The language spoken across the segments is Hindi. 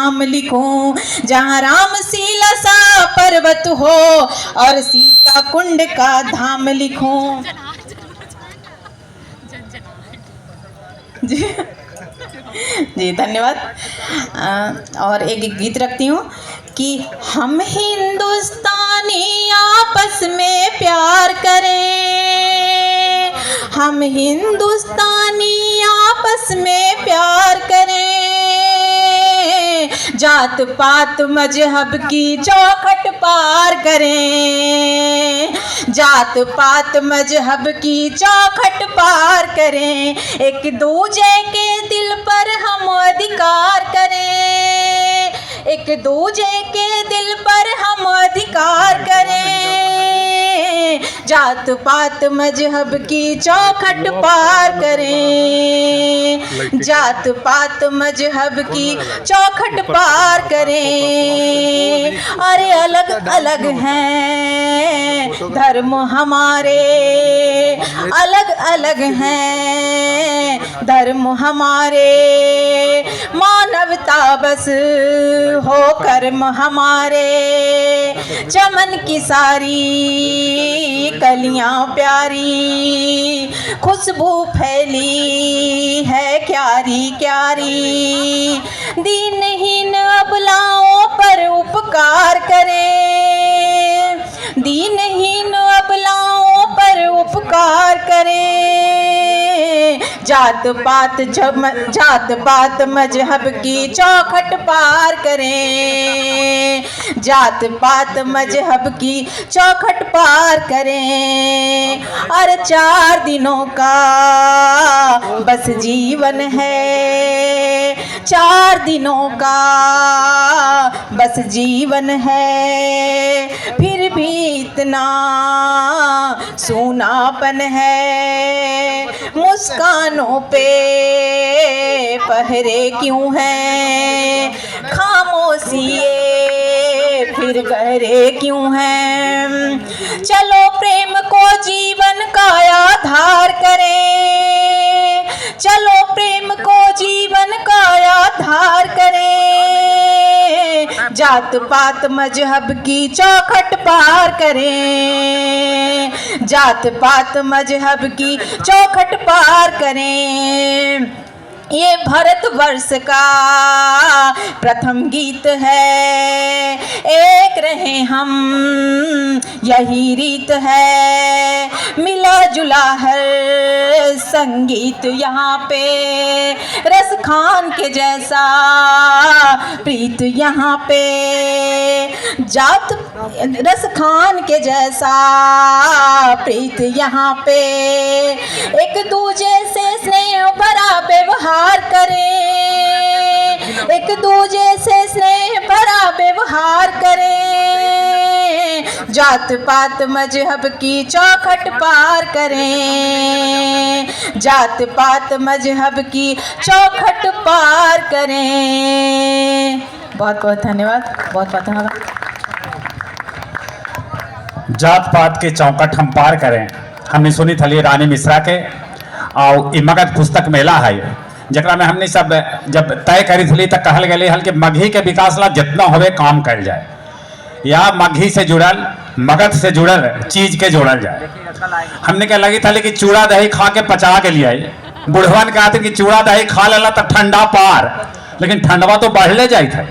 नाम लिखूं, जहाँ रामशीला सा पर्वत हो और सीता कुंड का धाम लिखूं। जी जी धन्यवाद। और एक गीत रखती हूँ कि हम हिंदुस्तानी आपस में प्यार करें, हम हिंदुस्तानी आपस में प्यार करें, जात पात मजहब की चौखट पार करें, जात पात मजहब की चौखट पार करें, एक दूजे के दिल पर हम अधिकार करें, एक दूजे के दिल पर हम अधिकार करें, जात पात मजहब की चौखट पार करें, जात पात मजहब की चौखट पार करें। अरे अलग अलग हैं धर्म हमारे, अलग अलग हैं धर्म हमारे, मानवता बस हो कर्म हमारे, चमन की सारी कलियां प्यारी, खुशबू फैली है क्यारी क्यारी, दीनहीन अबलाओं पर उपकार करें, दीनहीन अबलाओं पर उपकार करें, जात पात मजहब की चौखट पार करें, जात पात मजहब की चौखट पार करें। और 4 दिनों का बस जीवन है, 4 दिनों का बस जीवन है, फिर भी इतना सूनापन है, मुस्कानों पे पहरे क्यों हैं, खामोशिए फिर गहरे क्यों हैं, चलो प्रेम को जीवन का आधार करें, चलो प्रेम को जीवन का आधार करें, जात पात मजहब की चौखट पार करें, जात पात मजहब की चौखट पार करें। ये भारतवर्ष का प्रथम गीत है, एक रहे हम यही रीत है, मिला जुला हर संगीत यहाँ पे, रस खान के जैसा प्रीत यहाँ पे, जात रस खान के जैसा प्रीत यहाँ पे, एक दूजे से स्नेह भरा व्यवहार करें, एक दूजे से स्नेह भरा व्यवहार करें, जात पात मजहब की चौखट पार करें, जात पात मजहब की चौखट पार करें। बहुत बहुत धन्यवाद, बहुत बहुत धन्यवाद। जात पात के चौखट हम पार करें, हमने सुनी थली रानी मिश्रा के और ई मगध पुस्तक मेला है जरा में हमने सब जब तय करी थी तक कहल गए हल कि मगही के विकास ला जितना होवे काम कर जाए, या मगही से जुड़ल मगध से जुड़ल चीज के जोड़ल जाए। हमने क्या लगी था कि चूड़ा दही खा के पचा के लिए बुढ़वन कहते कि चूड़ा दही खा लेला तो ठंडा पार, लेकिन ठंडवा तो बढ़ले जाए थे।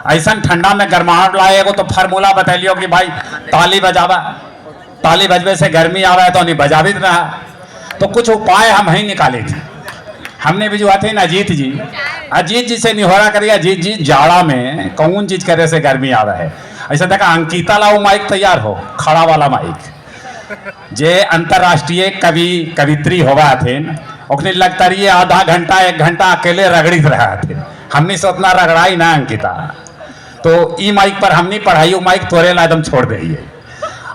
ऐसा ठंडा में गर्माहट लाए एगो तो फार्मूला बतैलियो कि भाई ताली बजावा, ताली बजबे से गर्मी आवा तो नहीं बजावित रहा, तो कुछ उपाय हम ही निकाले थे। हमने भी जो आते हैं अजीत जी से निहोरा करिए, अजीत जी जाड़ा में कौन चीज करे से गर्मी आवा है। ऐसा देखा अंकिता ला माइक तैयार हो, खड़ा वाला माइक जे अंतरराष्ट्रीय कवित्री होगा थे, ओखने लगता रही आधा घंटा 1 घंटा अकेले रगड़ित रहा थे। हमने से उतना रगड़ाई ना अंकिता, तो ई माइक पर हमने पढ़ाई, वो माइक तोरे ला एकदम छोड़ दे।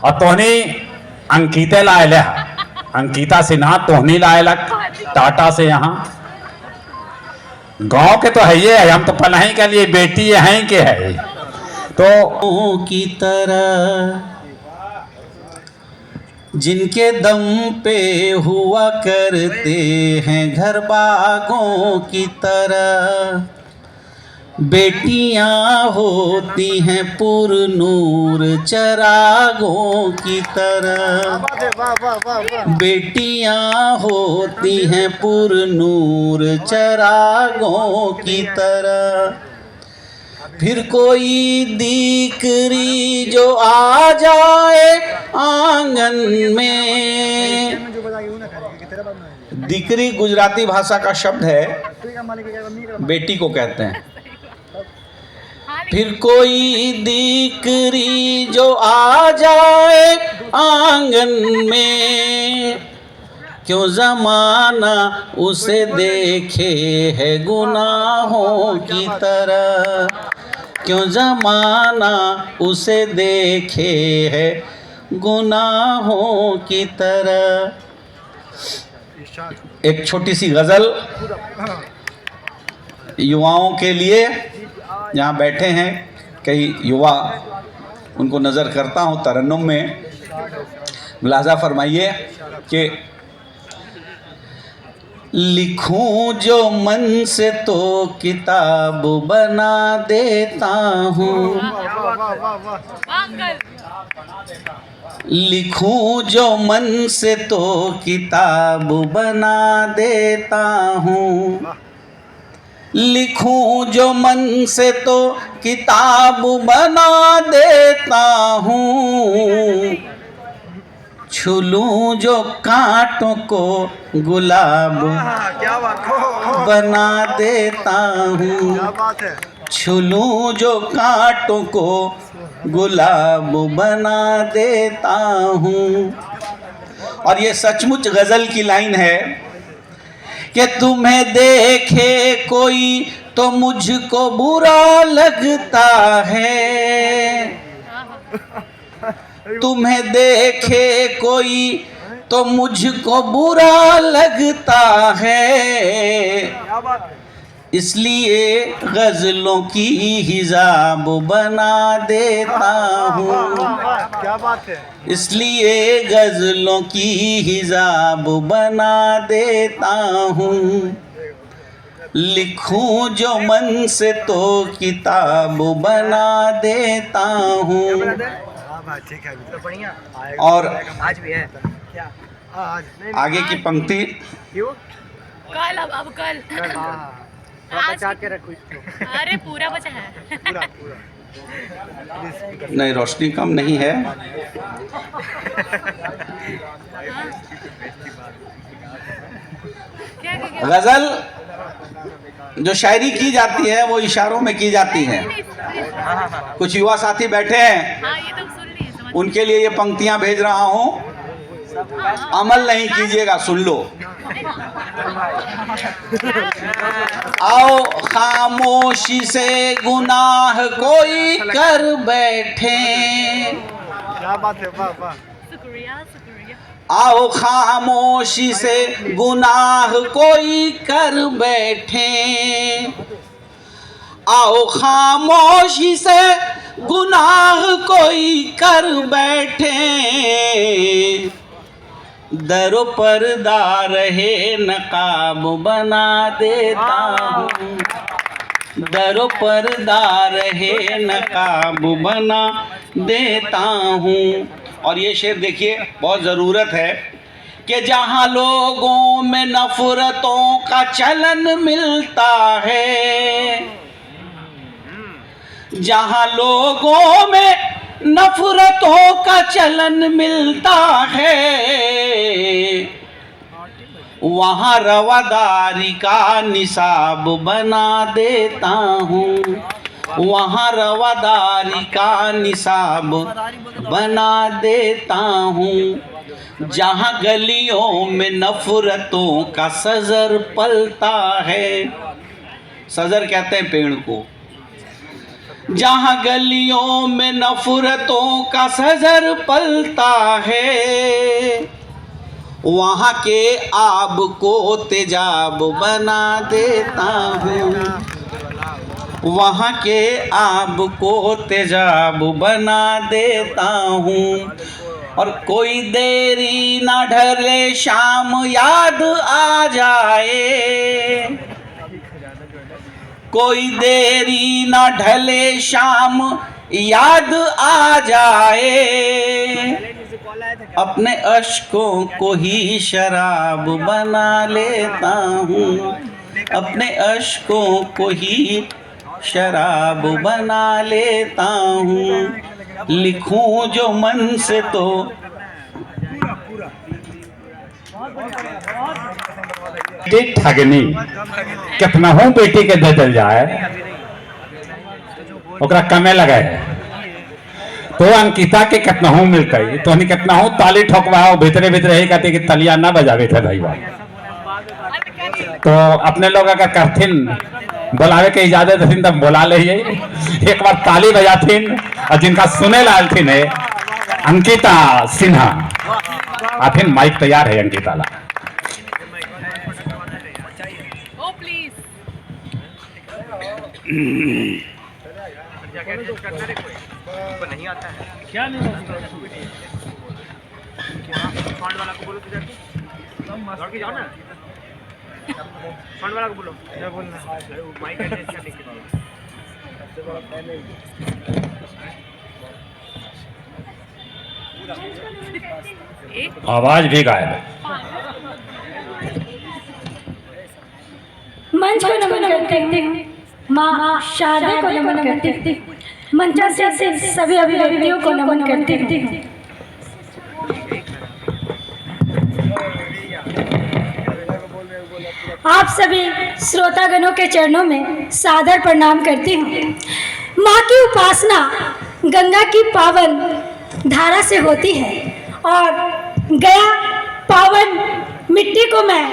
और तोहनी अंकिते ला अले, अंकिता सिन्हा तोहनी ला अलग टाटा से, यहाँ गांव के तो है ये, हम तो पनाही के लिए बेटी हैं के है। तो की तरह जिनके दम पे हुआ करते हैं घर बागों की तरह, बेटियां होती हैं पुर नूर चरागों की तरह, बेटियां होती हैं पुर नूर चरागों की तरह। फिर कोई दीकरी जो आ जाए आंगन में, दीकरी गुजराती भाषा का शब्द है, बेटी को कहते हैं। फिर कोई दीकरी जो आ जाए आंगन में, क्यों जमाना उसे देखे है गुनाहों की तरह, क्यों जमाना उसे देखे है गुनाहों की तरह। एक छोटी सी गज़ल युवाओं के लिए, यहाँ बैठे हैं कई युवा, उनको नज़र करता हूँ तरन्नुम में। मुलाज़ा फरमाइए कि लिखूं जो मन से तो किताब बना देता हूँ, लिखूं जो मन से तो किताब बना देता हूँ, लिखूं जो मन से तो किताब बना देता हूँ, छुलूं जो कांटों को गुलाब बना देता हूँ, छुलूं जो कांटों को गुलाब बना देता हूँ। और ये सचमुच गज़ल की लाइन है कि तुम्हें देखे कोई तो मुझको बुरा लगता है, तुम्हें देखे कोई तो मुझको बुरा लगता है, इसलिए गज़लों की हिजाब बना देता हूँ, क्या बात है, इसलिए गज़लों की हिजाब बना देता हूँ। लिखूं जो मन से तो किताब बना देता हूँ। ठीक है, तो बढ़िया और आज भी है क्या? आज नहीं, आगे की पंक्ति, क्यों? कल अब कल हाँ, बचा के रखो इसको। अरे पूरा बचा है। पूरा पूरा नहीं रोशनी कम नहीं है। क्या गज़ल जो शायरी की जाती है वो इशारों में की जाती है। कुछ युवा साथी बैठे हैं, हाँ ये तो सुन लिए समझ। उनके लिए ये पंक्तियां भेज रहा हूँ, अमल नहीं कीजिएगा, सुन लो। आओ खामोशी से गुनाह कोई कर बैठे, क्या बात है, वाह वाह। शुक्रिया शुक्रिया। आओ खामोशी से गुनाह कोई कर बैठे, आओ खामोशी से गुनाह कोई कर बैठे, दरो पर्दा रहे नकाब बना देता हूँ, दरो पर्दा रहे नकाब बना देता हूँ। और ये शेर देखिए, बहुत ज़रूरत है कि जहाँ लोगों में नफ़रतों का चलन मिलता है, जहाँ लोगों में नफ़रतों का चलन मिलता है, वहाँ रवादारी का निसाब बना देता हूँ, वहाँ रवादारी का निसाब बना देता हूँ। जहाँ गलियों में नफ़रतों का सज़र पलता है, सज़र कहते हैं पेड़ को, जहाँ गलियों में नफ़रतों का सज़र पलता है, वहाँ के आब को तेजाब बना देता हूँ, वहाँ के आब को तेजाब बना देता हूँ। और कोई देरी ना ढले शाम याद आ जाए, कोई देरी न ढले शाम याद आ जाए, अपने अश्कों को ही शराब बना लेता हूँ, अपने अश्कों को ही शराब बना लेता हूँ, लिखूं जो मन से तो ठगनी कितना हूँ बेटी के दे दल जाए ओकरा कमे लगे तो अंकिता के कितना हूँ मिल गई तो कितना हूँ ताली ठोकवाओ भीतरे भीतरे ही कहते कि तलिया ना बजावे थे भाई। तो अपने लोग अगर करथिन बुलावे के इजाजत थी तब बुला ले एक बार ताली बजाथिन और जिनका सुने लाल थी ने अंकिता सिन्हा आथिन माइक तैयार है अंकिता ला। ओ प्लीज नहीं आता है क्या नहीं फंड वाला को बोलो दौड़ के जाओ ना, फंड वाला को बोलो क्या बोलना माइक अच्छा देख आवाज भी गायब है। मंच को नमन करते हैं, माँ शारदा को नमन करते हैं, मंचासीन से सभी अभिभावकों को नमन करते हैं। आप सभी श्रोतागणों के चरणों में सादर प्रणाम करती हूँ। माँ की उपासना गंगा की पावन धारा से होती है और गया पावन मिट्टी को मैं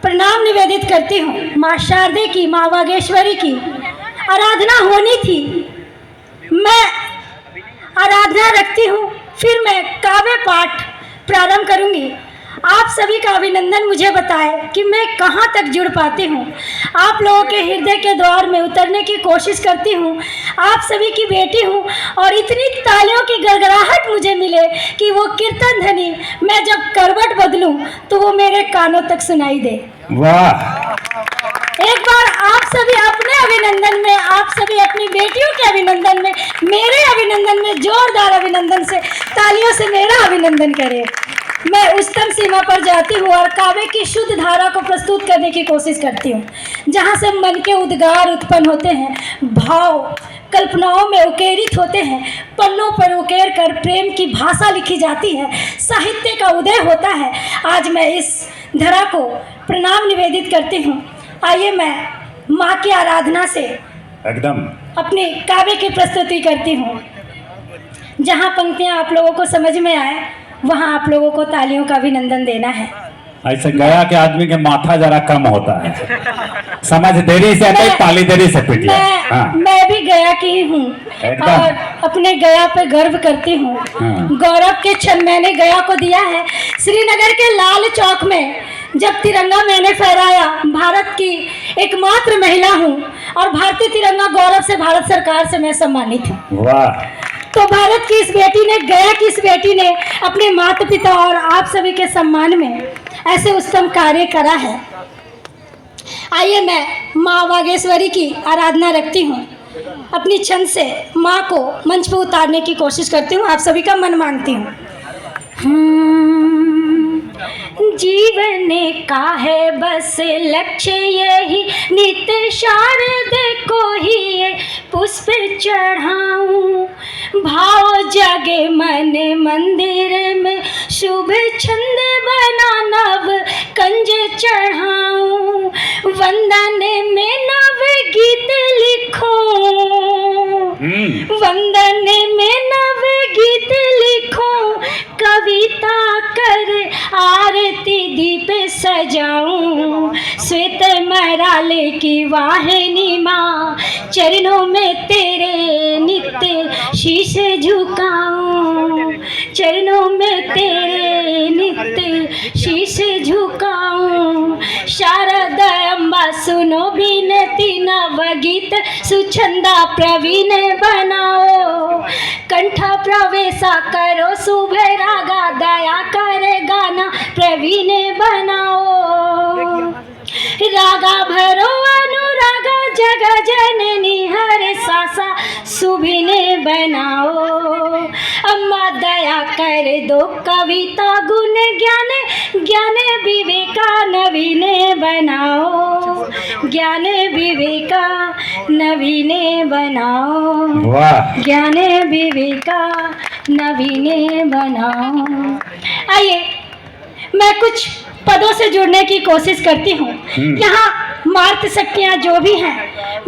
प्रणाम निवेदित करती हूँ। माँ शारदे की, माँ वागेश्वरी की आराधना होनी थी, मैं आराधना रखती हूँ, फिर मैं काव्य पाठ प्रारंभ करूँगी। आप सभी का अभिनंदन मुझे बताए कि मैं कहाँ तक जुड़ पाती हूँ। आप लोगों के हृदय के द्वार में उतरने की कोशिश करती हूँ। आप सभी की बेटी हूँ और इतनी तालियों की गड़गड़ाहट मुझे मिले कि वो कीर्तन ध्वनि मैं जब करवट बदलूं तो वो मेरे कानों तक सुनाई दे। वाह, एक बार आप सभी अपने अभिनंदन में, आप सभी अपनी बेटियों के अभिनंदन में, मेरे अभिनंदन में जोरदार अभिनंदन से तालियों से मेरा अभिनंदन करें। मैं उच्चतम सीमा पर जाती हूँ और काव्य की शुद्ध धारा को प्रस्तुत करने की कोशिश करती हूँ, जहाँ से मन के उद्गार उत्पन्न होते हैं, भाव कल्पनाओं में उकेरित होते हैं, पन्नों पर उकेर कर प्रेम की भाषा लिखी जाती है, साहित्य का उदय होता है। आज मैं इस धरा को प्रणाम निवेदित करती हूँ। आइए मैं माँ की आराधना से एकदम अपनी काव्य की प्रस्तुति करती हूँ। जहाँ पंक्तियाँ आप लोगों को समझ में आए वहाँ आप लोगों को तालियों का अभिनंदन देना है। ऐसे गया के आदमी के माथा जरा कम होता है, समझ देरी से आता है, ताली देरी से पिट मैं, मैं भी गया की ही हूँ और अपने गया पे गर्व करती हूँ। गौरव के क्षण मैंने गया को दिया है। श्रीनगर के लाल चौक में जब तिरंगा मैंने फहराया, भारत की एकमात्र महिला हूँ और भारतीय तिरंगा गौरव से भारत सरकार से मैं सम्मानित हूँ। वाह, तो भारत की इस बेटी ने, गया की इस बेटी ने अपने माता पिता और आप सभी के सम्मान में ऐसे उत्तम कार्य करा है। आइए मैं माँ वागेश्वरी की आराधना रखती हूँ। अपनी छंद से माँ को मंच पर उतारने की कोशिश करती हूँ, आप सभी का मन मांगती हूँ। जीवन का है बस लक्ष्य यही, नित्य शारदे को ही ये पुष्प चढ़ाऊं, भाव जागे मन मंदिर में, शुभ छंद बना नव कंज चढ़ाऊं, वंदन में नव गीत लिखूं, वंदन में नव गीत लिखूं, कविता कर आरती दीप सजाऊं, श्वेत मराले की वाहिनी माँ, चरणों में तेरे नित्य शीश झुकाऊं, चरणों में तेरे नित्य शीश झुकाऊं। शारदा अम्बा सुनो विनती, नव गीत सुछंदा प्रवीण बनाओ, कंठा प्रवेशा करो शुभ रागा, दया करे गाना प्रवीण बनाओ, रागा भरो अनुरागा सुभिने बनाओ। अम्मा दया कर दो कविता गुण ज्ञान ज्ञान विवेका नवीने बनाओ। ज्ञान विवेका नवीने बनाओ। वाह ज्ञान विवेका नवीने बनाओ। आइए मैं कुछ पदों से जुड़ने की कोशिश करती हूँ। यहाँ मार्त शक्तियाँ जो भी हैं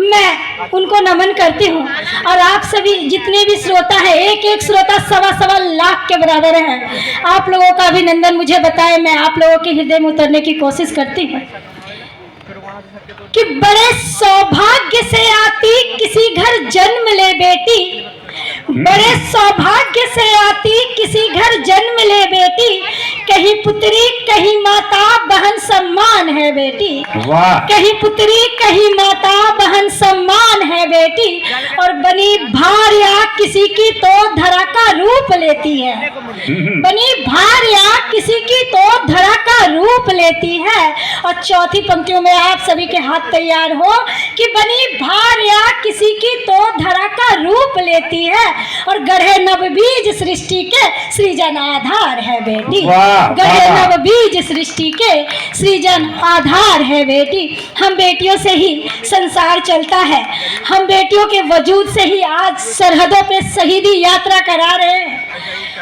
मैं उनको नमन करती हूँ, और आप सभी जितने भी श्रोता हैं, एक एक श्रोता 1.25 लाख के बराबर हैं। आप लोगों का अभिनंदन मुझे बताए, मैं आप लोगों के हृदय में उतरने की कोशिश करती हूँ कि बड़े सौभाग्य से आती किसी घर जन्म ले बेटी। बड़े सौभाग्य से आती किसी घर जन्म ले बेटी। कहीं पुत्री कहीं माता बहन सम्मान है बेटी। वाह कहीं पुत्री कहीं माता बहन सम्मान है बेटी। और बनी भार्या किसी की तो धरा का रूप लेती है। बनी भार्या किसी की तो धरा का रूप लेती है। और चौथी पंक्तियों में आप सभी के हाथ तैयार हो कि बनी भार्या किसी की तो धरा का रूप लेती है। और गढ़े नव बीज सृष्टि के सृजन आधार है बेटी। गढ़े नव बीज सृष्टि के सृजन आधार है बेटी। हम बेटियों से ही संसार चलता है। हम बेटियों के वजूद से ही आज सरहदों पे शहीदी यात्रा करा रहे हैं।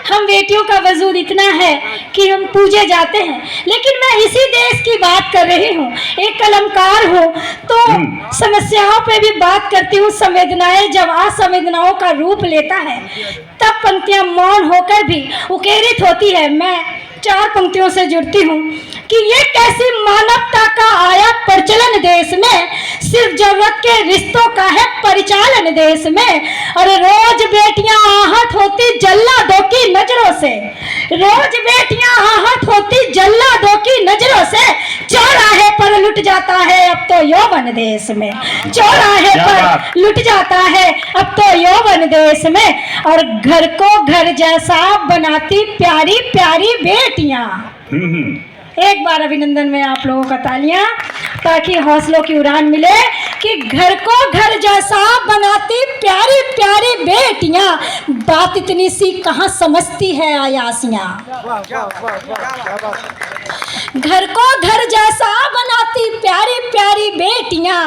हम बेटियों का वजूद इतना है कि हम पूजे जाते हैं। लेकिन मैं इसी देश की बात कर रही हूँ, एक कलमकार हूँ तो समस्याओं पे भी बात करती हूँ। संवेदनाएं जब असंवेदनाओं का रूप लेता है तब पंक्तियां मौन होकर भी उकेरित होती है। मैं 4 पंक्तियों से जुड़ती हूँ कि ये कैसी मानवता का आया प्रचलन देश में। सिर्फ जरूरत के रिश्तों का है परिचालन देश में। और रोज बेटियां आहत होती जल्लादों की नजरों से। रोज बेटियां आहत होती जल्लादों की नजरों से। चौराहे पर लुट जाता है अब तो यौवन देश में। चौराहे पर लुट जाता है अब तो यौवन देश में। और घर को घर जैसा बनाती प्यारी प्यारी बेटियां। एक बार अभिनंदन में आप लोगों का तालियां, ताकि हौसलों की उड़ान मिले कि घर को घर जैसा बनाती प्यारी प्यारी बेटियां। बात इतनी सी कहाँ समझती है आयासियां। घर को घर जैसा बनाती प्यारी प्यारी बेटियां।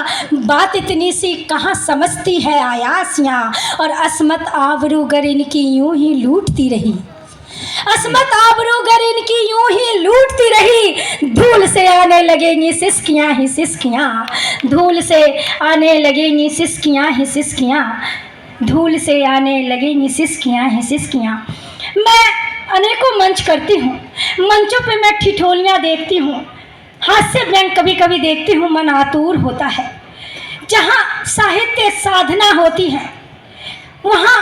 बात इतनी सी कहाँ समझती है आयासियां। और अस्मत आबरूगर इनकी यूं ही लूटती रही। अस्मत आबरूगर इनकी यूं ही लूटती रही। धूल से आने लगेंगी सिसकियां ही सिसकियां। धूल से आने लगेंगी सिसकियां ही सिसकियां। धूल से आने लगेंगी सिसकियां ही सिसकियां। मैं अनेकों मंच करती हूँ। मंचों पे मैं ठिठोलियाँ देखती हूँ, हास्य व्यंग कभी कभी देखती हूँ। मन आतुर होता है। जहाँ साहित्य साधना होती है वहाँ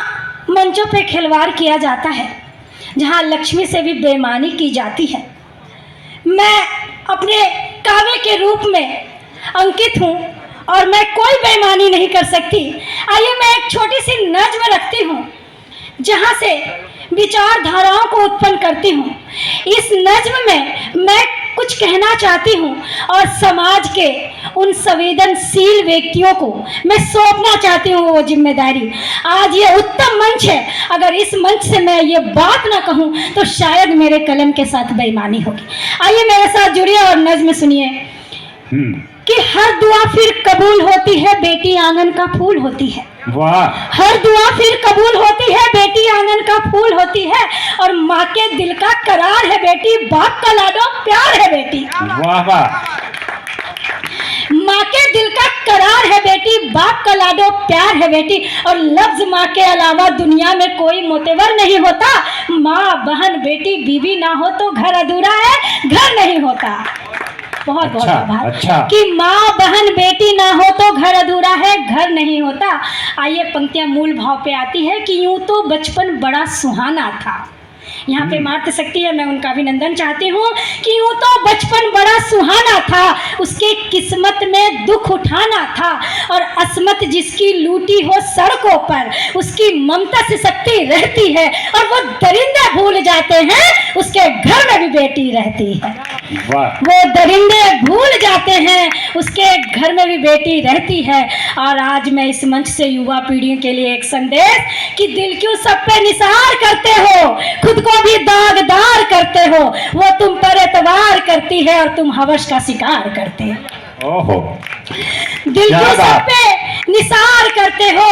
मंचों पे खिलवाड़ किया जाता है। जहाँ लक्ष्मी से भी बेईमानी की जाती है। मैं अपने काव्य के रूप में अंकित हूँ और मैं कोई बेईमानी नहीं कर सकती। आइए मैं एक छोटी सी नज्म रखती हूँ जहाँ से विचारधाराओं को उत्पन्न करती हूँ। इस नज्म में मैं कुछ कहना चाहती हूँ और समाज के उन संवेदनशील व्यक्तियों को मैं सौंपना चाहती हूँ वो जिम्मेदारी। आज ये उत्तम मंच है। अगर इस मंच से मैं ये बात ना कहूँ तो शायद मेरे कलम के साथ बेईमानी होगी। आइए मेरे साथ जुड़िए और नज्म सुनिए कि हर दुआ फिर कबूल होती है बेटी आंगन का फूल होती है। वाह हर दुआ फिर कबूल होती है बेटी आंगन का फूल होती है। और माँ के दिल का करार है बेटी, बाप का लाडो प्यार है बेटी। वाह वाह माँ के दिल का करार है बेटी, बाप का लाडो प्यार है बेटी। और लफ्ज माँ के अलावा दुनिया में कोई मोतेवर नहीं होता। माँ बहन बेटी बीवी ना हो तो घर अधूरा है, घर नहीं होता। बहुत बहुत आभार। अच्छा। कि माँ बहन बेटी ना हो तो घर अधूरा है, घर नहीं होता। आइए पंक्तियां मूल भाव पे आती है कि यूं तो बचपन बड़ा सुहाना था। यहाँ पे मातृशक्ति है, मैं उनका अभिनंदन चाहती हूँ कि यूँ तो बचपन बड़ा सुहाना था, उसके किस्मत में दुख उठाना था, और असमत जिसकी लूटी हो सड़कों पर उसकी ममता से शक्ति रहती है, और वो दरिंदे भूल जाते हैं उसके घर में भी बेटी रहती है। वो दरिंदे भूल जाते हैं उसके घर में भी बेटी रहती है। और आज मैं इस मंच से युवा पीढ़ी के लिए एक संदेश कि दिल क्यों सब पे निसार करते हो, खुद को भी दागदार करते हो, वो तुम पर एतवार करती है और तुम हवस का शिकार करते हो। ओहो, दिल क्यों सब पे निसार करते हो,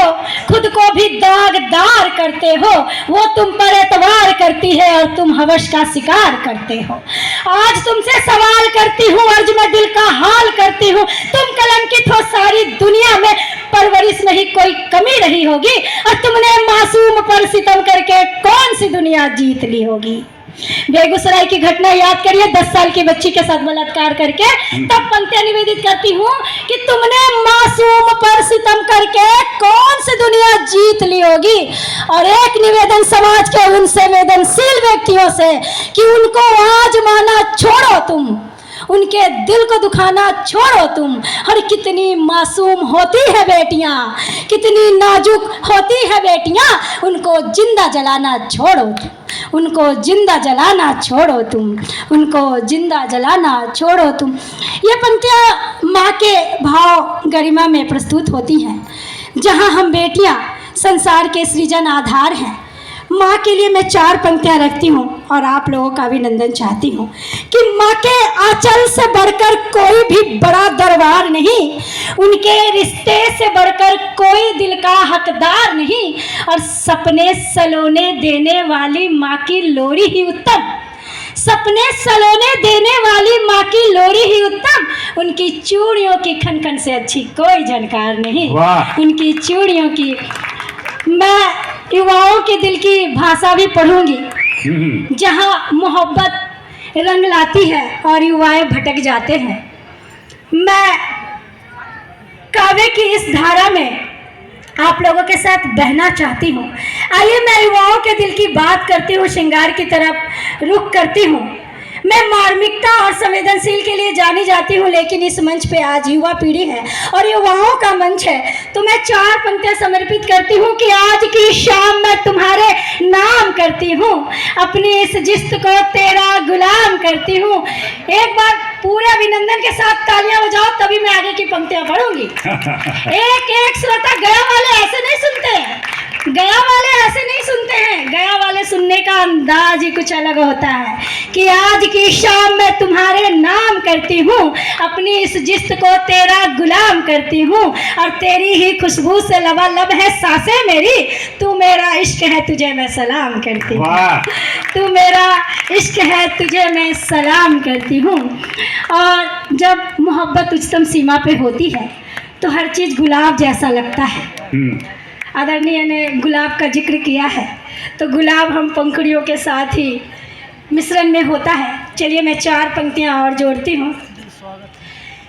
खुद को भी दागदार करते हो, वो तुम पर एतवार करती है और तुम हवस का शिकार करते हो। आज तुमसे सवाल करती हूँ, अर्ज में दिल का हाल करती हूँ, तुम कलंकित हो सारी दुनिया में, परवरिश में ही कोई कमी रही होगी, और तुमने मासूम पर सितम करके कौन सी दुनिया जीत ली होगी। बेगूसराय की घटना याद करिए, 10 साल की बच्ची के साथ बलात्कार करके, तब पंक्तियां निवेदित करती हूँ कि तुमने मासूम पर सितम करके कौन सी दुनिया जीत ली होगी। और एक निवेदन समाज के उन संवेदनशील व्यक्तियों से कि उनको आज माना छोड़ो, तुम उनके दिल को दुखाना छोड़ो तुम। और कितनी मासूम होती है बेटियां, कितनी नाजुक होती है बेटियां, उनको जिंदा जलाना छोड़ो तुम, उनको जिंदा जलाना छोड़ो तुम, उनको जिंदा जलाना छोड़ो तुम। ये पंक्तियां माँ के भाव गरिमा में प्रस्तुत होती हैं, जहाँ हम बेटियां संसार के सृजन आधार हैं। माँ के लिए मैं 4 पंक्तियां रखती हूँ और आप लोगों का अभिनंदन चाहती हूँ कि माँ के आंचल से बढ़कर कोई भी बड़ा दरबार नहीं, उनके रिश्ते से बढ़कर कोई दिल का हकदार नहीं, और सपने सलोने देने वाली माँ की लोरी ही उत्तम, सपने सलोने देने वाली माँ की लोरी ही उत्तम, उनकी चूड़ियों की खनखन से अच्छी कोई जानकार नहीं। उनकी चूड़ियों की, मैं युवाओं के दिल की भाषा भी पढ़ूंगी, जहाँ मोहब्बत रंग लाती है और युवाएं भटक जाते हैं। मैं काव्य की इस धारा में आप लोगों के साथ बहना चाहती हूँ। आइए मैं युवाओं के दिल की बात करती हूँ, श्रृंगार की तरफ रुख करती हूँ। मैं मार्मिकता और संवेदनशील के लिए जानी जाती हूँ, लेकिन इस मंच पे आज युवा पीढ़ी है और युवाओं का मंच है, तो मैं 4 पंक्तियां समर्पित करती हूँ कि आज की शाम मैं तुम्हारे नाम करती हूँ, अपनी इस जिस्त को तेरा गुलाम करती हूँ। एक बार पूरे अभिनंदन के साथ तालियां बजाओ, तभी मैं आगे की पंक्तियां पढ़ूंगी। एक श्रोता, गया वाले ऐसे नहीं सुनते हैं, गया वाले ऐसे नहीं सुनते हैं, गया वाले सुनने का अंदाज ही कुछ अलग होता है कि आज की शाम मैं तुम्हारे नाम करती हूँ, अपनी इस जिस्त को तेरा गुलाम करती हूँ, और तेरी ही खुशबू से लबालब है सांसें मेरी, तू मेरा इश्क है तुझे मैं सलाम करती हूँ, तू मेरा इश्क है तुझे मैं सलाम करती हूँ। और जब मोहब्बत उच्चतम सीमा पे होती है तो हर चीज़ गुलाब जैसा लगता है। आदरणीय ने गुलाब का जिक्र किया है, तो गुलाब हम पंखुड़ियों के साथ ही मिश्रण में होता है। चलिए मैं 4 पंक्तियां और जोड़ती हूँ।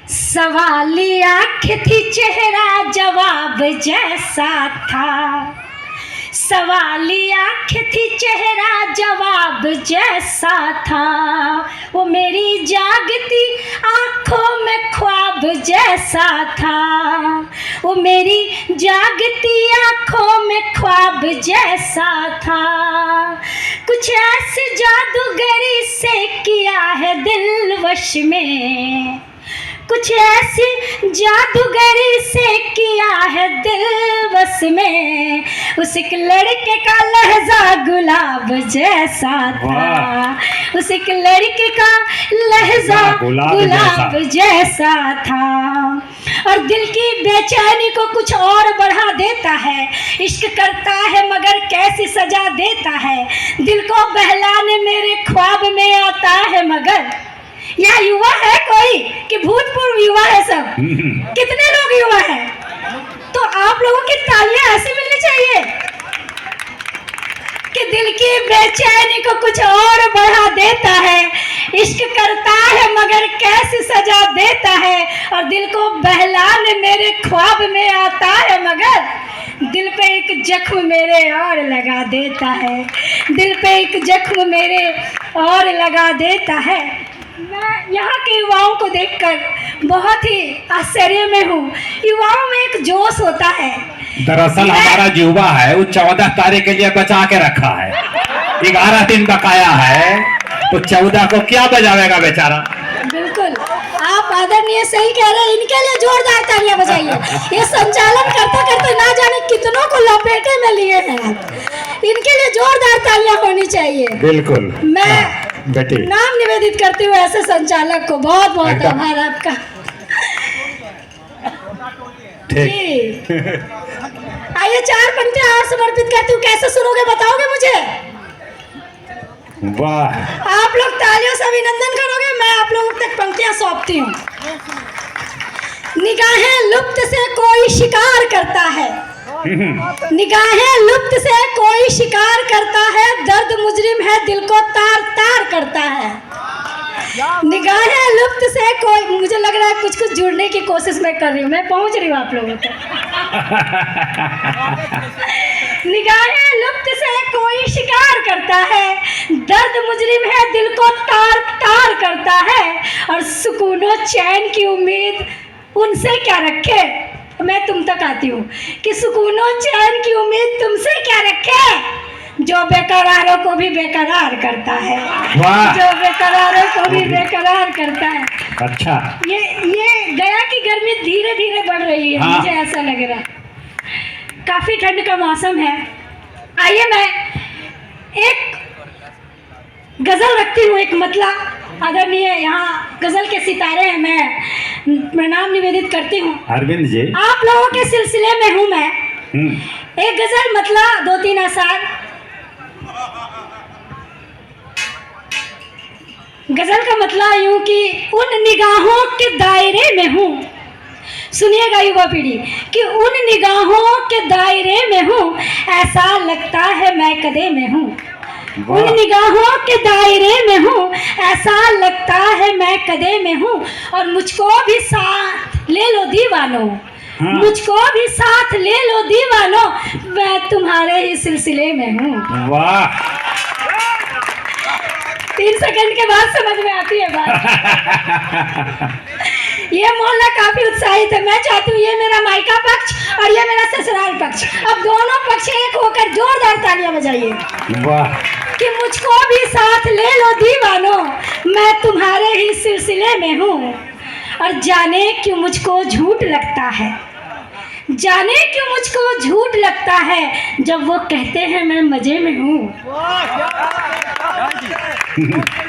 सवाली आँख थी चेहरा जवाब जैसा था, सवाली आँख थी चेहरा जवाब जैसा था, वो मेरी जागती आँखों में ख्वाब जैसा था, वो मेरी जागती आँखों में ख्वाब जैसा था, कुछ ऐसे जादूगरी से किया है दिल वश में, कुछ ऐसी जादूगरी से किया है दिल बस में, उस एक लड़के का लहजा गुलाब जैसा था, उस एक लड़के का लहजा गुलाब जैसा था। और दिल की बेचैनी को कुछ और बढ़ा देता है, इश्क करता है मगर कैसी सजा देता है, दिल को बहलाने मेरे ख्वाब में आता है मगर। यहाँ युवा है कोई कि भूतपूर्व युवा है सब? कितने लोग युवा हैं? तो आप लोगों की तालियां ऐसे मिलनी चाहिए कि दिल की बेचैनी को कुछ और बढ़ा देता है, इश्क करता है मगर कैसी सजा देता है, और दिल को बहलाने मेरे ख्वाब में आता है मगर, दिल पे एक एक जख्म मेरे और लगा देता है, दिल पे एक जख्म मेरे और लगा देता है। मैं यहाँ के युवाओं को देखकर बहुत ही आश्चर्य में हूँ। युवाओं में एक जोश होता है। दरअसल हमारा युवा है वो 14 तारीख के लिए बचा के रखा है, 11 दिन बकाया है, तो 14 को क्या बजावेगा बेचारा। बिल्कुल, आप आदरणीय सही कह रहे हैं। इनके लिए जोरदार तालियां बजाइए। ये संचालन करते करते ना जाने कितनों को लपेटे में लिए हैं। इनके लिए जोरदार तालियां होनी चाहिए। बिल्कुल। मैं बेटी नाम निवेदित करती हूँ ऐसे संचालक को। बहुत बहुत आभार आपका। ठीक। आइए 4 पंक्तियां और समर्पित करती हूँ। कैसे सुनोगे बताओगे मुझे? वाह, आप लोग तालियों से अभिनंदन करोगे, मैं आप लोगों तक पंक्तियां सौंपती हूँ। निगाहें लुप्त से कोई शिकार करता है, निगाहें लुप्त से कोई शिकार करता है, दर्द मुजरिम है दिल को तार तार करता है। निगाहें लुप्त से कोई, मुझे लग रहा है कुछ कुछ जुड़ने की कोशिश मैं कर रही हूँ, मैं पहुंच रही हूँ आप लोगों तक। निगाहें लुप्त से कोई शिकार करता है, दर्द मुजरिम है दिल को तार तार करता है, और सुकूनो चैन की उम्मीद उनसे क्या रखे। मैं तुम तक आती हूँ कि सुकूनो चैन की उम्मीद तुमसे क्या रखे, जो बेकरारों को भी बेकरार करता है, जो बेकरारों को भी बेकरार करता है। अच्छा, ये गया की गर्मी धीरे धीरे बढ़ रही है। हाँ। मुझे ऐसा लग रहा है काफी ठंड का मौसम है। आइए मैं एक गजल रखती हूँ, एक मतला। आदरणीय यहाँ गजल के सितारे हैं, मैं प्रणाम निवेदित करती हूँ। अरविंद जी, आप लोगों के सिलसिले में हूँ मैं। एक गजल मतला, 2-3 आसार। गजल का मतला यूं कि उन निगाहों के दायरे में हूँ, सुनिएगा युवा पीढ़ी, कि उन निगाहों के दायरे में हूँ, ऐसा लगता है मैं कदे में हूँ। उन निगाहों के दायरे में हूँ, ऐसा लगता है मैं कदे में हूँ, और मुझको भी साथ ले लो दीवानो, मुझको भी साथ ले लो दीवानो, मैं तुम्हारे ही सिलसिले में हूँ। वाह, 3 सेकंड के बाद समझ में आती है बात। ये मोहल्ला काफी उत्साहित है। मैं चाहती हूँ ये मेरा मायका पक्ष और ये मेरा ससुराल पक्ष, अब दोनों पक्ष एक होकर जोरदार तालियां बजाइए। वाह, कि मुझको भी साथ ले लो दीवानो, मैं तुम्हारे ही सिलसिले में हूँ, और जाने क्यों मुझको झूठ लगता है, जाने क्यों मुझको झूठ लगता है, जब वो कहते हैं मैं मजे में हूँ,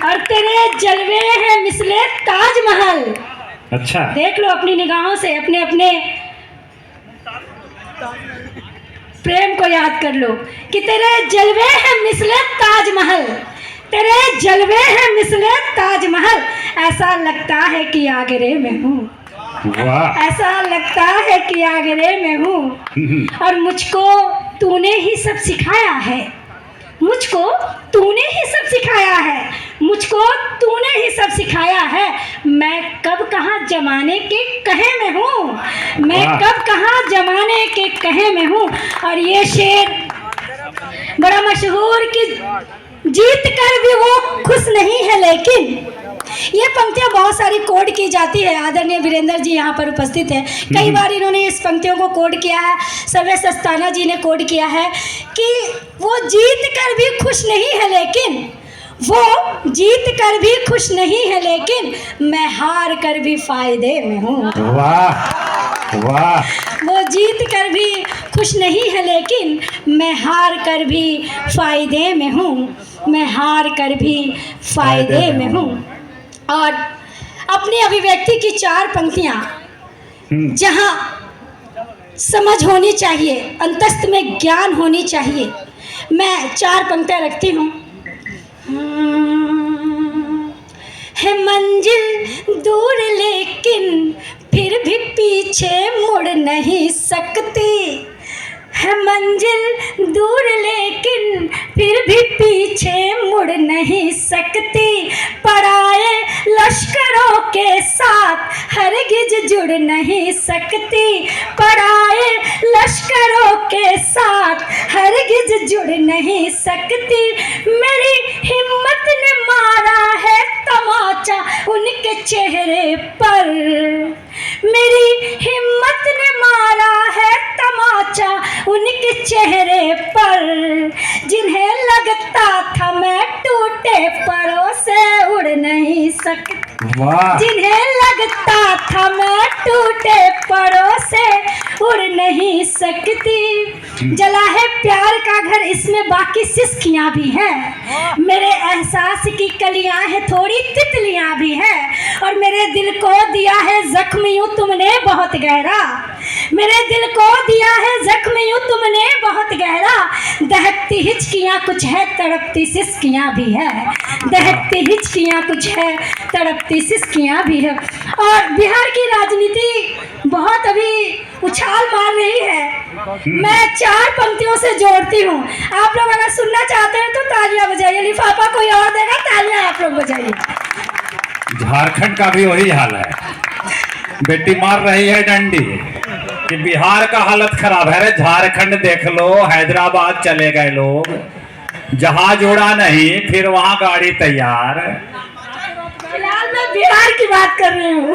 और तेरे जलवे हैं मिसले ताजमहल। अच्छा, देख लो अपनी निगाहों से, अपने अपने प्रेम को याद कर लो कि तेरे जलवे हैं मिसले ताजमहल, तेरे जलवे हैं मिसले ताजमहल, ऐसा लगता है कि आगरे में हूँ, ऐसा लगता है कि आगरे में हूँ, और मुझको तूने ही सब सिखाया है, मुझको तूने ही सब सिखाया है, मुझको तूने ही सब सिखाया है, मैं कब कहाँ जमाने के कहे में हूँ, मैं कब कहाँ जमाने के कहे में हूँ। और ये शेर बड़ा मशहूर कि जीत कर भी वो खुश नहीं है, लेकिन ये पंक्तियाँ बहुत सारी कोड की जाती है। आदरणीय वीरेंद्र जी यहाँ पर उपस्थित हैं, कई बार इन्होंने इस पंक्तियों को कोड किया है। सर्वेश अस्थाना जी ने कोड किया है कि वो जीत कर भी खुश नहीं है, लेकिन वो जीत कर भी खुश नहीं है, लेकिन मैं हार कर भी फायदे में हूँ। वाह वाह, वो जीत कर भी खुश नहीं है, लेकिन मैं हार कर भी फायदे में हूँ, मैं हार कर भी फायदे में हूँ। और अपनी अभिव्यक्ति की 4 पंक्तियाँ जहाँ समझ होनी चाहिए, अंतस्थ में ज्ञान होनी चाहिए, मैं 4 पंक्तियाँ रखती हूँ। है मंजिल दूर लेकिन फिर भी पीछे मुड़ नहीं सकती, है मंजिल दूर लेकिन फिर भी पीछे मुड़ नहीं सकती, पराए लश्करों के साथ हरगिज जुड़ नहीं सकती, पराए लश्करों के साथ सकती। मेरी हिम्मत ने मारा है तमाचा उनके चेहरे पर, मेरी हिम्मत ने मारा है तमाचा उनके चेहरे पर, जिन्हें लगता था मैं टूटे परों से उड़ नहीं सकती, वाह जिन्हें लगता था मैं टूटे परों से उड़ नहीं सकती। जला है प्यार का घर, इसमें बाकी सिसकियां भी हैं, मेरे एहसास की कलियां हैं, थोड़ी तितलियां भी हैं, और मेरे दिल को दिया है जख्म यूं तुमने बहुत गहरा, मेरे दिल को दिया है जख्म यूं तुमने बहुत गहरा। दहकती हिचकियां कुछ है, तड़पती सिसकियां भी है, दहकती हिचकियां कुछ है, तड़पती सिसकियां भी है। और बिहार की राजनीति बहुत अभी उछाल मार रही है। मैं 4 पंक्तियों से जोड़ती हूँ, आप लोग अगर सुनना चाहते हैं तो तालियां बजाइए, लिफाफा कोई और देगा, तालियां आप लोग बजाइए। झारखंड का भी वही हाल है, बेटी मार रही है डंडी कि बिहार का हालत खराब है। अरे झारखंड देख लो, हैदराबाद चले गए लोग, जहाज उड़ा नहीं, फिर वहां गाड़ी तैयार। फिलहाल मैं बिहार की बात कर रही हूँ,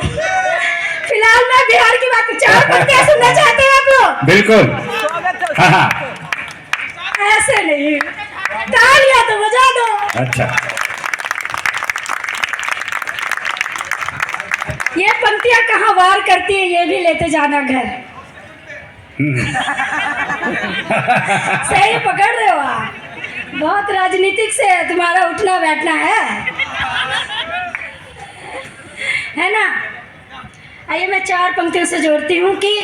फिलहाल मैं बिहार की बात, 4 पंक्तियां सुनना चाहते हैं आप लोग? बिल्कुल, हाँ। ऐसे नहीं, तालियां तो बजा दो। अच्छा, ये पंक्तियां कहाँ वार करती है, ये भी लेते जाना घर। सही पकड़ रहे हो आप, बहुत राजनीतिक से तुम्हारा उठना बैठना है ना। आइए मैं 4 पंक्तियों से जोड़ती हूँ कि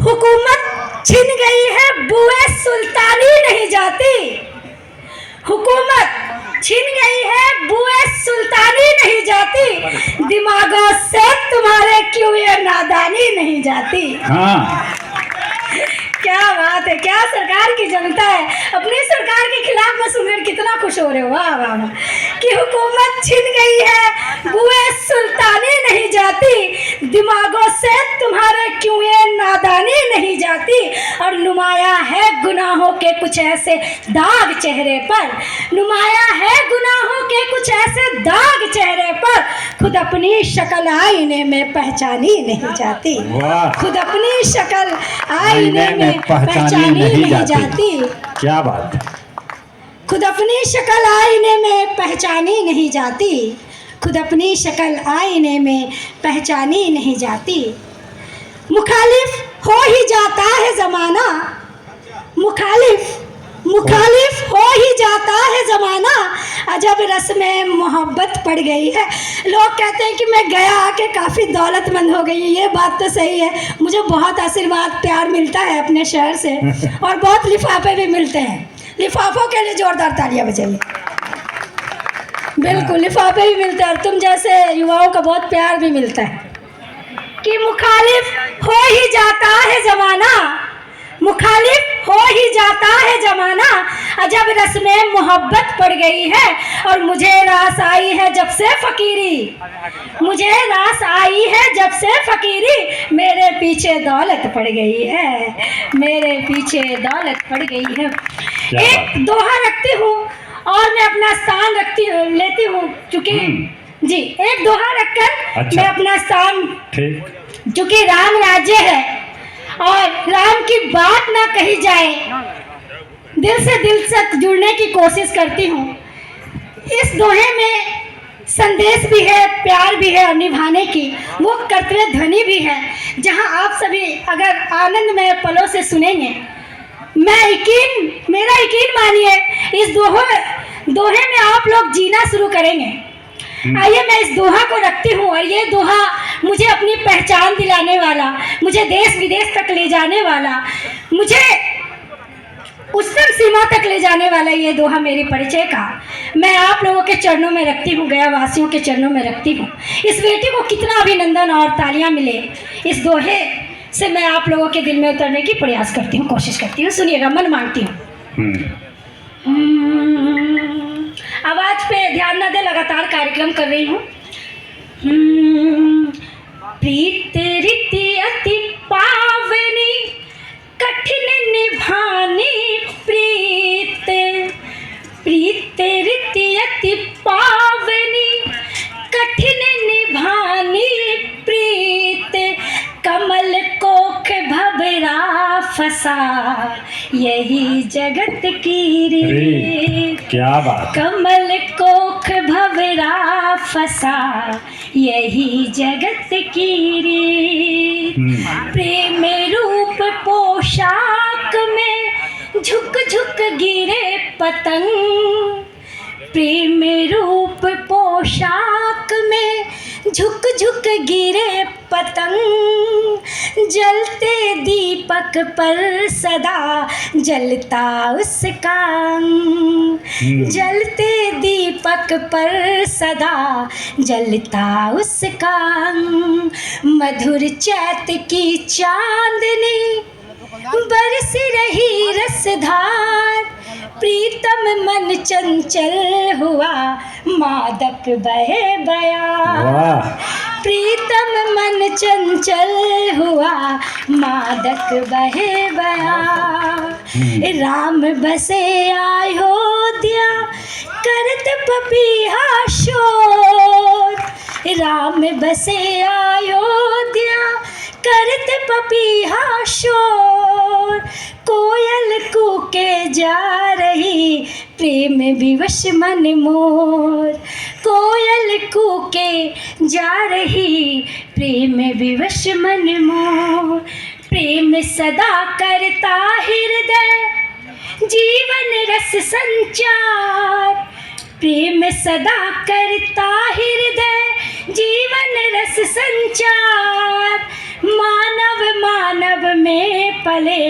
हुकूमत छिन गई है, बुए सुल्तानी नहीं जाती, हुकूमत छिन गई है, बुए सुल्तानी नहीं जाती, दिमागों से तुम्हारे क्यों ये नादानी नहीं जाती। हाँ। क्या बात है, क्या सरकार की जनता है, अपनी सरकार के खिलाफ में सुनकर कितना खुश हो रहे हो, वाह वाह वाह। कि हुकूमत छिन गई है, बुए सुल्तानी नहीं जाती, दिमागों से तुम्हारे क्यों ये नादानी नहीं जाती, और नुमाया है गुनाहों के कुछ ऐसे दाग चेहरे पर, नुमाया है गुनाहों के कुछ ऐसे दाग चेहरे पर, खुद अपनी शक्ल आईने में पहचानी नहीं जाती, खुद अपनी शक्ल आईने में पहचानी नहीं जाती। क्या बात है, खुद अपनी शक्ल आईने में पहचानी नहीं जाती, खुद अपनी शक्ल आईने में पहचानी नहीं जाती। मुखालिफ हो ही जाता है ज़माना, मुखालिफ हो ही जाता है ज़माना, अजब रस्में मोहब्बत पड़ गई है। लोग कहते हैं कि मैं गया आके काफ़ी दौलतमंद हो गई, ये बात तो सही है, मुझे बहुत आशीर्वाद प्यार मिलता है अपने शहर से, और बहुत लिफाफे भी मिलते हैं, लिफाफों के लिए जोरदार तालियां बजाइए। बिल्कुल, लिफाफे भी मिलते हैं, और तुम जैसे युवाओं का बहुत प्यार भी मिलता है। कि मुखालिफ हो ही जाता है ज़माना, मुखालिफ हो ही जाता है ज़माना, अजब रस्में मोहब्बत पड़ गई है, और मुझे रास आई है जब से फ़कीरी, मुझे रास आई है जब से फ़कीरी, मेरे पीछे दौलत पड़ गई है, मेरे पीछे दौलत पड़ गई है। एक दोहा रखती हूँ और मैं अपना स्थान लेती हूँ, चूँकि जी एक दोहा रखकर अच्छा। मैं अपना स्थान, चूँकि राम राज्य है और राम की बात ना कही जाए, दिल से जुड़ने की कोशिश करती हूँ। इस दोहे में संदेश भी है, प्यार भी है, और निभाने की वो कर्तव्य ध्वनि भी है, जहाँ आप सभी अगर आनंदमय पलों से सुनेंगे, मेरा यकीन मानिए, इस दोहे में आप लोग जीना शुरू करेंगे। आइए मैं इस दोहा को रखती हूँ, और ये दोहा मुझे अपनी पहचान दिलाने वाला, मुझे देश विदेश तक ले जाने वाला, मुझे उच्चतम सीमा तक ले जाने वाला ये दोहा मेरे परिचय का मैं आप लोगों के चरणों में रखती हूँ, गया वासियों के चरणों में रखती हूँ। इस बेटी को कितना अभिनंदन और तालियां मिले, इस दोहे से मैं आप लोगों के दिल में उतरने की प्रयास करती हूँ, कोशिश करती हूँ। सुनिएगा, मन मांगती हूँ। आवाज पे ध्यान न दे, लगातार कार्यक्रम कर रही हूँ। प्रीत रीति अति पावनी, कठिन निभानी प्रीत, यही जगत की रीत। क्या बात। कमल कोख भंवरा फंसा, यही जगत की रीत। प्रेम रूप पोशाक में झुक झुक गिरे पतंग, प्रेम रूप पोशाक में झुक झुक गिरे पतंग। जलते दीपक पर सदा जलता उसका अंग, जलते दीपक पर सदा जलता उसका अंग। मधुर चैत की चांदनी बरस रही रसधार, प्रीतम मन चंचल हुआ मादक बहे बयार। प्रीतम मन चंचल हुआ मादक बहे बयार। राम बसे अयोध्या करत पपीहा शोर, राम बसे अयोध्या करत पपीहा शोर। कोयल कूके जा रही प्रेम विवश मन मोर, कोयल कूके जा रही प्रेम विवश मन मोर। प्रेम सदा करता हृदय जीवन रस संचार, प्रेम सदा करता हृदय जीवन रस संचार। मानव मानव में पले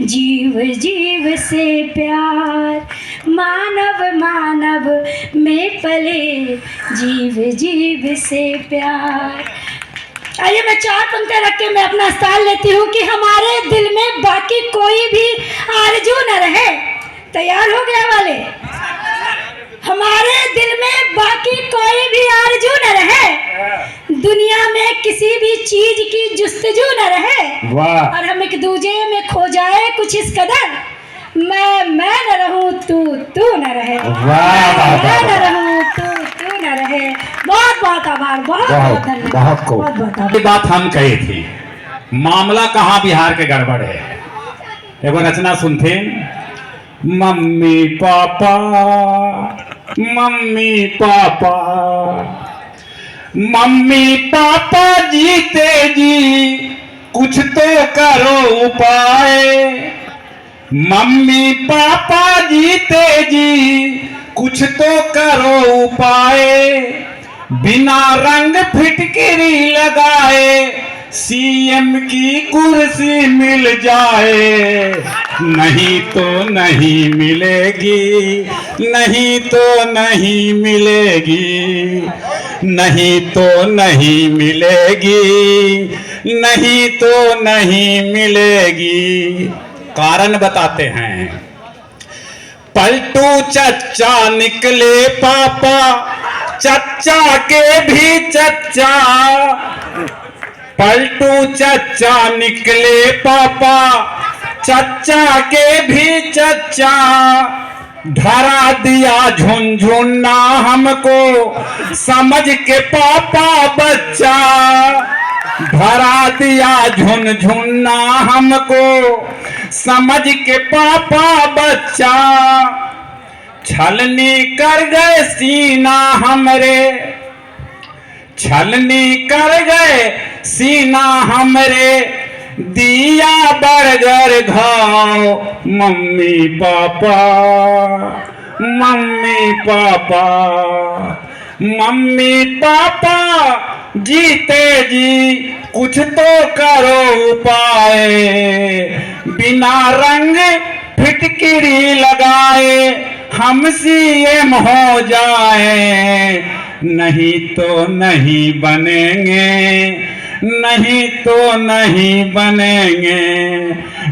जीव जीव से प्यार, मानव मानव में पले जीव जीव से प्यार। आइए मैं 4 पंक्तियां रख के मैं अपना स्थान लेती हूँ कि हमारे दिल में बाकी कोई भी आरज़ू न रहे। तैयार हो गया वाले? हमारे दिल में बाकी कोई भी आरज़ू न रहे, दुनिया में किसी भी चीज की जुस्तजू न रहे। वाह। और हम एक दूजे में खो जाए कुछ इस कदर, मैं न रहूं तू न रहे। वाह। मैं न रहूं तू न रहे। बहुत बहुत आभार, बहुत बहुत धन्यवाद। बहुत बहुत आभार। ये बात हम कही थी, मामला कहाँ बिहार के गड़बड़ है। एगो रचना सुनते, mummy papa mummy papa, mummy papa जीते जी कुछ तो करो उपाय, मम्मी पापा जीते जी कुछ तो करो उपाय। बिना रंग फिटकिरी लगाए सीएम की कुर्सी मिल जाए, नहीं तो नहीं मिलेगी, नहीं तो नहीं मिलेगी, नहीं तो नहीं मिलेगी, नहीं तो नहीं मिलेगी। कारण बताते हैं। पलटू चच्चा निकले पापा, चच्चा के भी चच्चा, पलटू चच्चा निकले पापा, चच्चा के भी चच्चा। धरा दिया झुनझुना हमको समझ के पापा बच्चा, धरा दिया झुनझुना हमको समझ के पापा बच्चा। छलनी कर गए सीना हमरे, छलनी कर गए सीना हमरे, दिया बर्गर घाव mummy papa, mummy papa, mummy papa जीते जी कुछ तो करो उपाय। बिना रंग फिटकिरी लगाए हम सीएम हो जाए, नहीं तो नहीं बनेंगे, नहीं तो नहीं बनेंगे,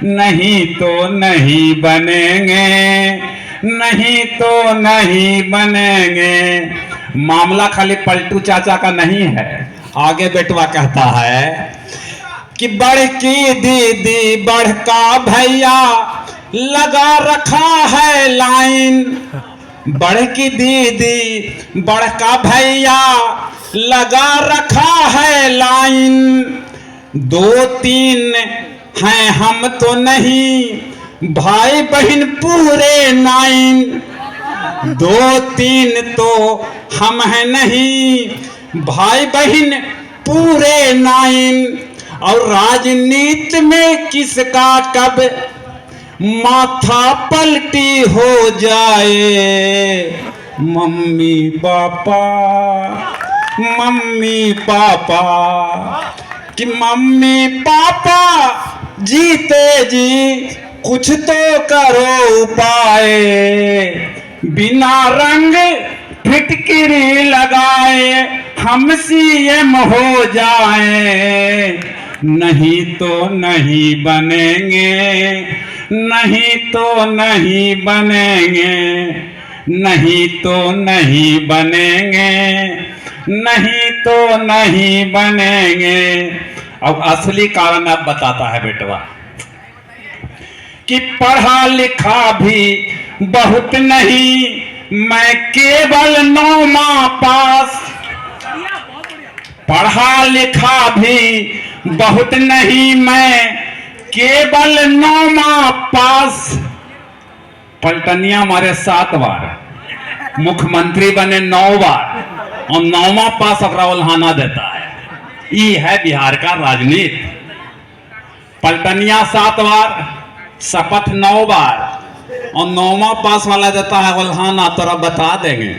नहीं तो नहीं बनेंगे, नहीं तो नहीं बनेंगे। मामला खाली पलटू चाचा का नहीं है। आगे बेटवा कहता है कि बड़की दीदी बड़का भैया लगा रखा है लाइन, बड़की दीदी बड़का भैया लगा रखा है लाइन। 2-3 हैं हम तो नहीं, भाई बहन पूरे 9, 2-3 तो हम हैं नहीं, भाई बहन पूरे 9। और राजनीति में किसका कब माथा पलटी हो जाए, मम्मी पापा कि मम्मी पापा जीते जी कुछ तो करो उपाय, बिना रंग फिटकिरी लगाए हम सीएम हो जाए, नहीं तो नहीं बनेंगे, नहीं तो नहीं बनेंगे, नहीं तो नहीं बनेंगे, नहीं तो नहीं बनेंगे। अब असली कारण अब बताता है बेटवा कि पढ़ा लिखा भी बहुत नहीं, मैं केवल 9वां पास, पढ़ा लिखा भी बहुत नहीं, मैं केवल 9वां पास। पलटनिया हमारे 7 बार, मुख्यमंत्री बने 9 बार और 9वां पास अकरा उल्हाना देता है। ये है बिहार का राजनीति। पलटनिया 7 बार, शपथ 9 बार और 9वां पास वाला देता है उल्हाना, तोरा बता देंगे।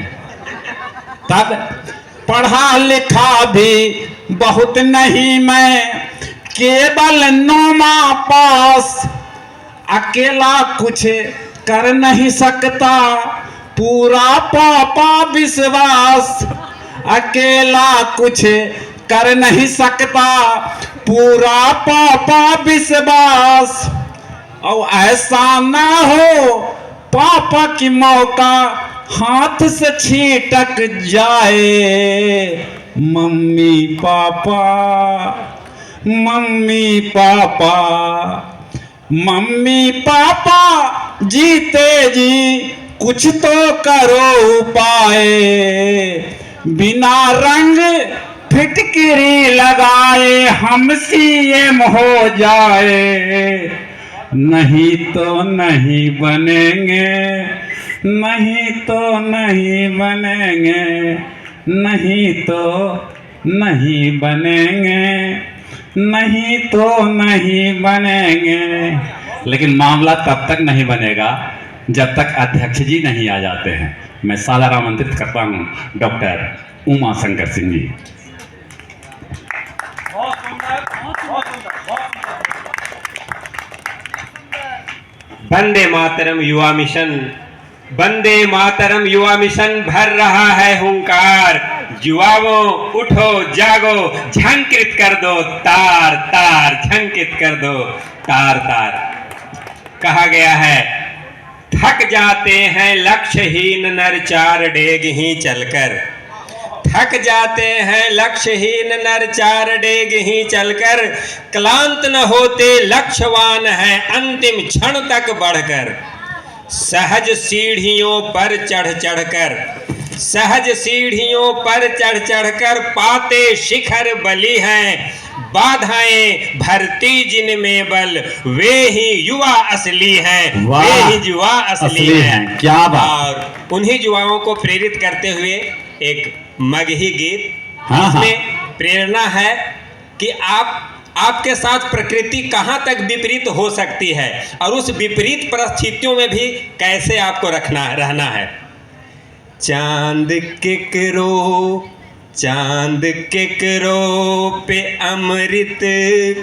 तब पढ़ा लिखा भी बहुत नहीं, मैं केवल 9वां पास, अकेला कुछ कर नहीं सकता, पूरा पापा विश्वास, अकेला कुछ कर नहीं सकता, पूरा पापा विश्वास। और ऐसा ना हो पापा की मौका हाथ से छीटक जाए, mummy papa mummy papa, mummy papa जीते जी कुछ तो करो उपाय, बिना रंग फिटकिरी लगाए हम सीएम हो जाए, नहीं तो नहीं बनेंगे, नहीं तो नहीं बनेंगे, नहीं तो नहीं बनेंगे, नहीं तो नहीं बनेंगे। लेकिन मामला तब तक नहीं बनेगा जब तक अध्यक्ष जी नहीं आ जाते हैं। मैं सादर आमंत्रित करता हूं डॉक्टर उमा शंकर सिंह जी। वंदे मातरम युवा मिशन, वंदे मातरम युवा मिशन भर रहा है हुंकार, युवाओं उठो जागो, झंकृत कर दो तार तार, झंकृत कर दो तार तार। कहा गया है थक जाते हैं लक्ष्यहीन नर 4 डेग ही चलकर, थक जाते हैं लक्ष्यहीन नर 4 डेग ही चलकर, क्लांत न होते लक्ष्यवान है अंतिम क्षण तक बढ़कर, सहज सीढ़ियों पर चढ़ चढ़कर, सहज सीढ़ियों पर चढ़ चढ़कर पाते शिखर बली हैं, बाधाएं भरती जिनमें बल, वे ही युवा असली हैं, वे ही युवा असली हैं। क्या बात। और उन्हीं युवाओं को प्रेरित करते हुए एक मगही गीत, इसमें प्रेरणा है कि आपके साथ प्रकृति कहाँ तक विपरीत हो सकती है और उस विपरीत परिस्थितियों में भी कैसे आपको रहना है। चांद केकरो पे अमृत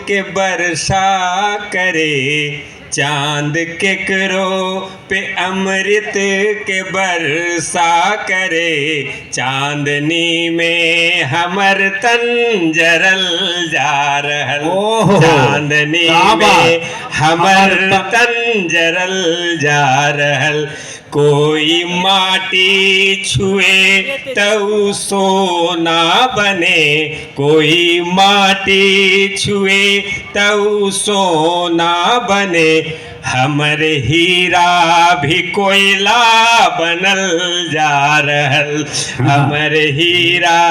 के वर्षा करे, चांद केकरो पे अमृत के वर्षा करे, चांदनी में हमर तन जरल जा रहल, चांदनी में हमर तन जरल जा रहल, कोई माटी छुए तो सोना बने, कोई माटी छुए तो सोना बने, हमर हीरा भी कोयला बनल जा रहल, हमर हीरा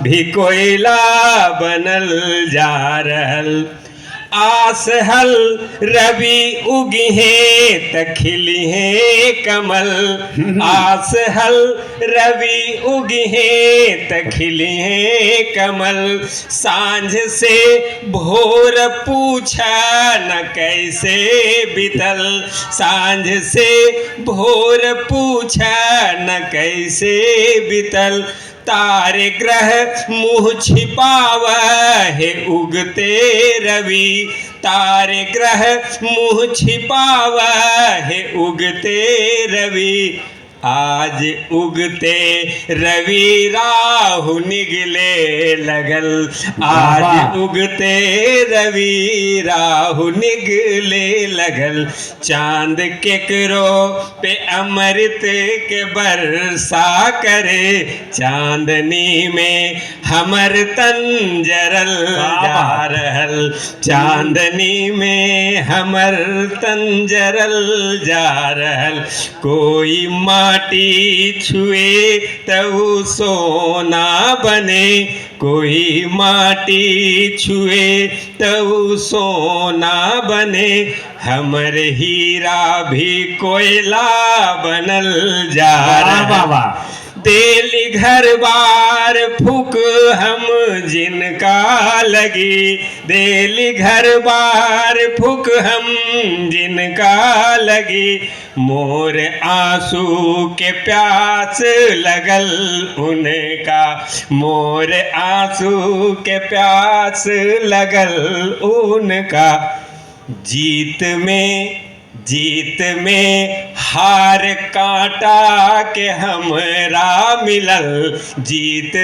भी कोयला बनल जा रहल। आस हल रवि उगी है त खिली है कमल, आस हल रवि उगी है त खिली है कमल, सांझ से भोर पूछा न कैसे बीतल, सांझ से भोर पूछा न कैसे बीतल, तारे ग्रह मुँह छिपावा है उगते रवि, तारे ग्रह मुँह छिपावा है उगते रवि, आज उगते रवि राहु निगले लगल, आज उगते रवि राहु निगले लगल, चांद केकरो पे अमृत के बरसा करे, चांदनी में हमर तन जरल जा रहल, चांदनी में हमर तन जरल जा रहल, कोई माटी छुए तऊ सोना बने, कोई माटी छुए तऊ सोना बने, हमर हीरा भी कोयला बनल जा रहा, देली घर बार फूक हम जिनका लगी, देली घर बार फूक हम जिनका लगी, मोर आंसू के प्यास लगल उनका, मोर आंसू के प्यास लगल उनका, जीत में हार कांटा के हमरा मिलल, जीत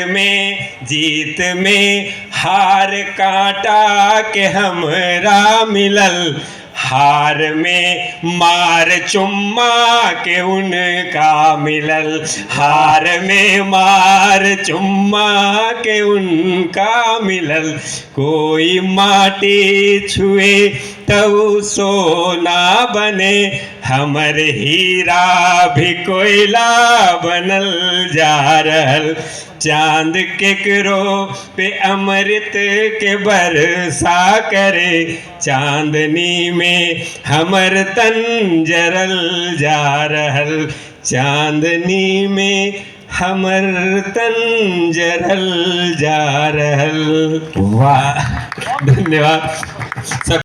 में हार कांटा के हमरा मिलल, हार में मार चुम्मा के उनका मिलल, हार में मार चुम्मा के उनका मिलल, कोई माटी छुए तऊ सोना बने, हमर हीरा भी कोयला बनल जा रहल, चांद केकरो पे अमृत के बरसा करे, चांदनी में हमर तन जरल जा रहल, चांदनी में हमर तन जरल जा रहल। वाह, धन्यवाद सब।